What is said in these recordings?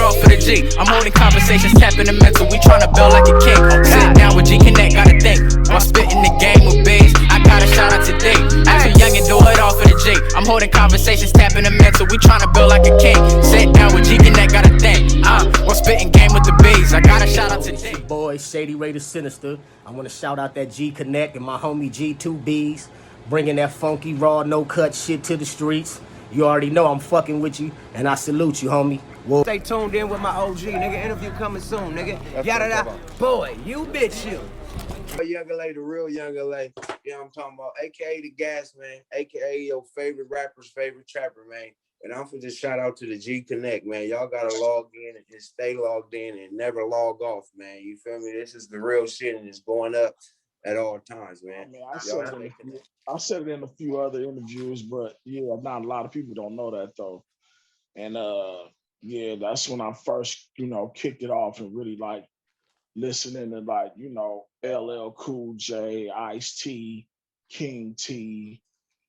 off for the G. I'm holding conversations, tapping the mental. We tryna build like a king. Sit down with Gconnet, gotta think. While spitting the game with B's, I gotta shout out today. As a youngin', do it all for the G. I'm holding conversations, tapping the mental. We tryna build like a king. Sit down with Gconnet, gotta think. While spitting game with the B's, I gotta shout out today. Boy, Shady Ray the Sinister. I wanna shout out that Gconnet and my homie G2Bs, bringing that funky, raw, no-cut shit to the streets. You already know I'm fucking with you, and I salute you, homie. Whoa. Stay tuned in with my OG, nigga. Interview coming soon, nigga. Yada. Boy, you bitch you. Younger Lay, the real Younger Lay. You know what I'm talking about? AKA the Gas Man, AKA your favorite rapper's favorite trapper, man. And I'm for just shout out to the Gconnet, man. Y'all gotta log in and stay logged in and never log off, man. You feel me? This is the real shit, and it's going up at all times, man. I mean, I said it in a few other interviews, but yeah, not a lot of people don't know that though. And yeah, that's when I first, kicked it off and really like listening to like, LL Cool J, Ice-T, King T,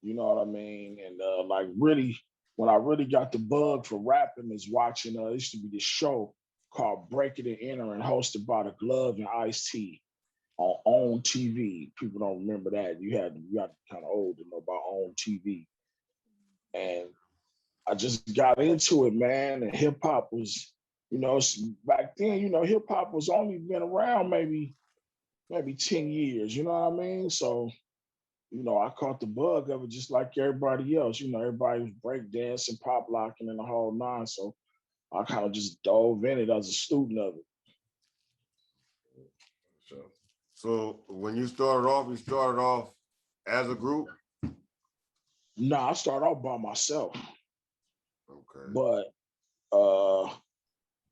you know what I mean? And like really, when I really got the bug for rapping is watching, it used to be this show called Breaking and Entering, hosted by the Glove and Ice-T on TV. People don't remember that. You got kind of old to know about on TV. And I just got into it, man. And hip hop was, back then, hip hop was only been around maybe 10 years, you know what I mean? So, I caught the bug of it just like everybody else. Everybody was breakdancing, pop locking, and the whole nine. So I kind of just dove in it as a student of it. So when you started off as a group? No, I started off by myself. Okay. But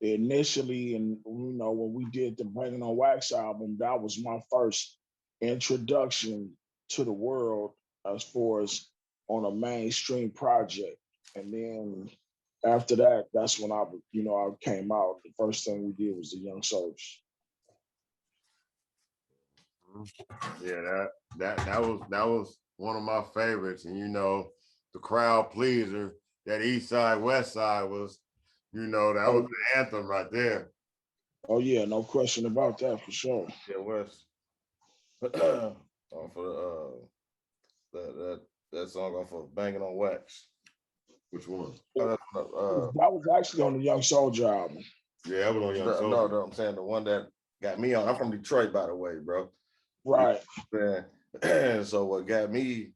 initially, and when we did the Bangin' on Wax album, that was my first introduction to the world as far as on a mainstream project. And then after that, that's when I came out. The first thing we did was the Young Soldiers. Yeah, that was one of my favorites, and the crowd pleaser. That East Side, West Side was, that was the anthem right there. Oh yeah, no question about that for sure. Yeah, West. For that song off of Bangin' on Wax. Which one? That was actually on the Young Soldier album. Yeah, that was on Young Soldier. No, I'm saying the one that got me on. I'm from Detroit, by the way, bro. Right. And so what got me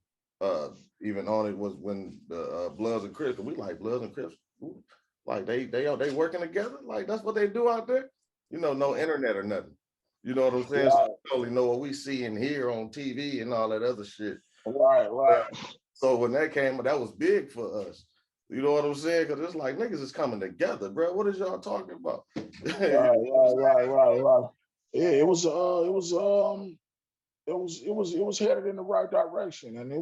even on it was when the Bloods and Crips, we like Bloods and Crips, like they working together, like that's what they do out there. No internet or nothing. You know what I'm saying? Right. So we only know what we see and hear on TV and all that other shit. Right. So when that came, that was big for us. You know what I'm saying? Because it's like niggas is coming together, bro. What is y'all talking about? Right. Yeah, it was headed in the right direction, and it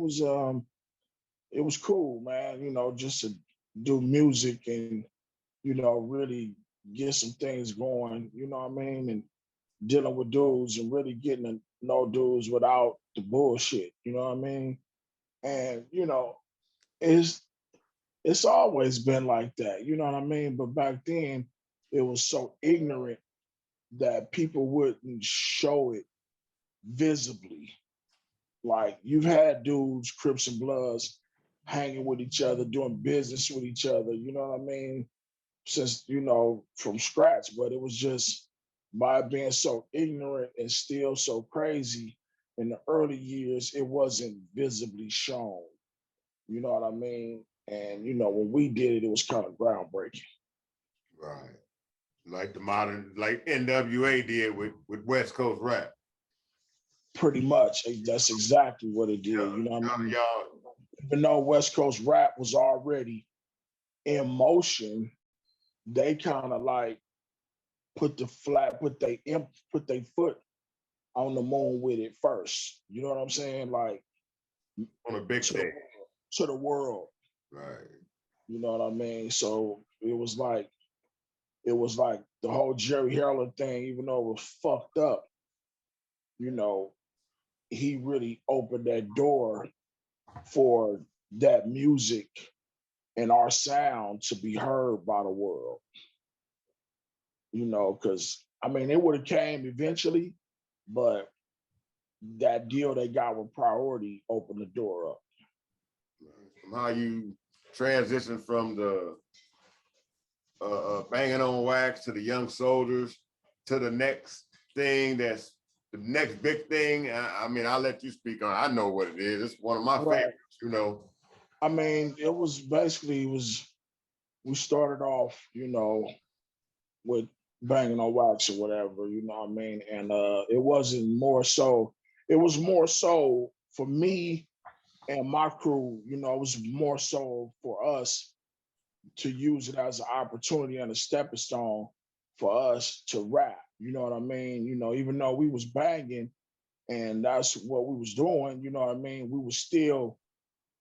was cool, man. Just to do music and really get some things going. You know what I mean? And dealing with dudes and really getting to know dudes without the bullshit. You know what I mean? And it's always been like that. You know what I mean? But back then, it was so ignorant that people wouldn't show it visibly. Like you've had dudes, Crips and Bloods, hanging with each other, doing business with each other, you know what I mean? Since, from scratch, but it was just by being so ignorant and still so crazy in the early years, it wasn't visibly shown. You know what I mean? And, when we did it, it was kind of groundbreaking. Right. Like the modern, like NWA did with West Coast rap. Pretty much. That's exactly what it did. You know what I mean? Even though West Coast rap was already in motion, they kind of like put their foot on the moon with it first. You know what I'm saying? Like on a big stage. To the world. Right. You know what I mean? So it was like the whole Jerry Heller thing, even though it was fucked up, he really opened that door for that music and our sound to be heard by the world. you know, because I mean, it would have came eventually, but that deal they got with Priority opened the door up. From how you transition from the banging on wax to the young soldiers to the next thing that's the next big thing. I mean, I'll let you speak on it. I know what it is. It's one of my favorites, you know. I mean, it was basically, we started off, you know, with banging on wax or whatever, you know what I mean? And it was more so for me and my crew, you know, it was more so for us to use it as an opportunity and a stepping stone for us to rap. You know what I mean? You know, even though we was banging and that's what we was doing, you know what I mean? We was still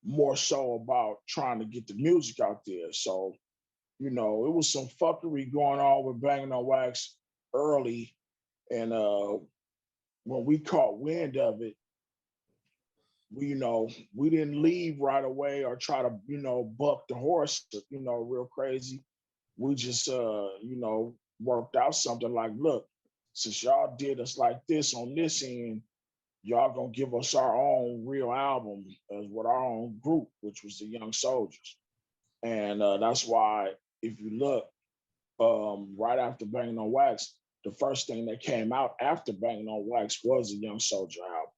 more so about trying to get the music out there. So, you know, it was some fuckery going on with banging on wax early. And when we caught wind of it, we didn't leave right away or try to, you know, buck the horse, you know, real crazy. We just, you know, worked out something like, look, since y'all did us like this on this end, y'all gonna give us our own real album with our own group, which was the Young Soldiers. And that's why, if you look, right after Banging on Wax, the first thing that came out after Banging on Wax was the Young Soldier album.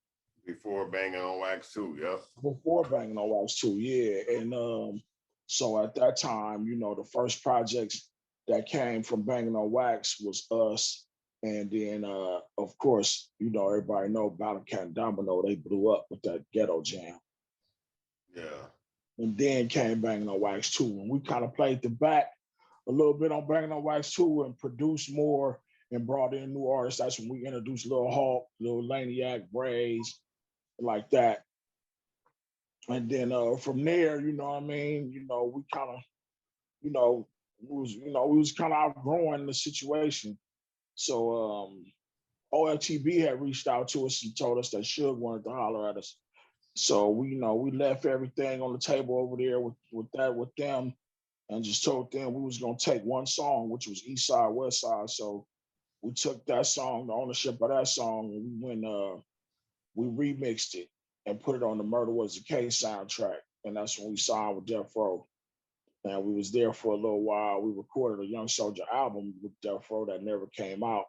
Before Banging on Wax 2, yep. Before Banging on Wax 2, yeah. And so at that time, you know, the first projects that came from Banging on Wax was us. And then, of course, you know, everybody know Battle Cat and Domino, they blew up with that Ghetto Jam. Yeah. And then came Banging on Wax 2. And we kind of played the back a little bit on Banging on Wax 2 and produced more and brought in new artists. That's when we introduced Lil Hawk, Lil Laniac, Braze, like that. And then from there, you know what I mean, you know, we kind of, you know, we was kind of outgrowing the situation. So OLTB had reached out to us and told us that Suge wanted to holler at us. So we left everything on the table over there with them, and just told them we was gonna take one song, which was East Side, West Side. So we took that song, the ownership of that song, and we remixed it and put it on the Murder Was the Case soundtrack. And that's when we signed with Death Row. And we was there for a little while. We recorded a Young Soldier album with Death Row that never came out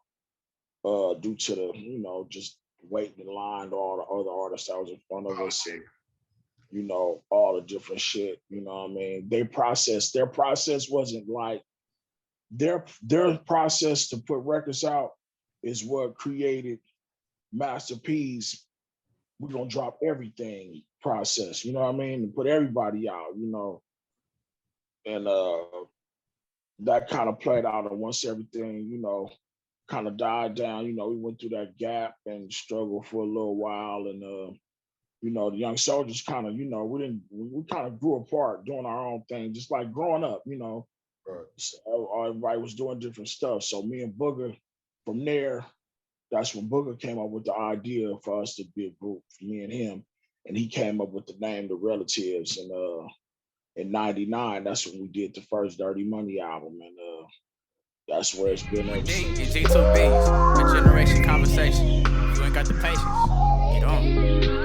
due to the, you know, just waiting in line to all the other artists that was in front of us. And, you know, all the different shit, you know what I mean? Their process wasn't like, their process to put records out is what created Master P's we're gonna drop everything process, you know what I mean? And put everybody out, you know. And that kind of played out. And once everything, you know, kind of died down, you know, we went through that gap and struggled for a little while. And you know, the Young Soldiers kind of, you know, we kind of grew apart doing our own thing, just like growing up, you know. Right. So everybody was doing different stuff. So me and Booger, from there, that's when Booger came up with the idea for us to be a group, for me and him. And he came up with the name The Relatives. And in '99, that's when we did the first Dirty Money album. And that's where it's been ever since. G2Bs, a generation conversation. If you ain't got the patience, get on.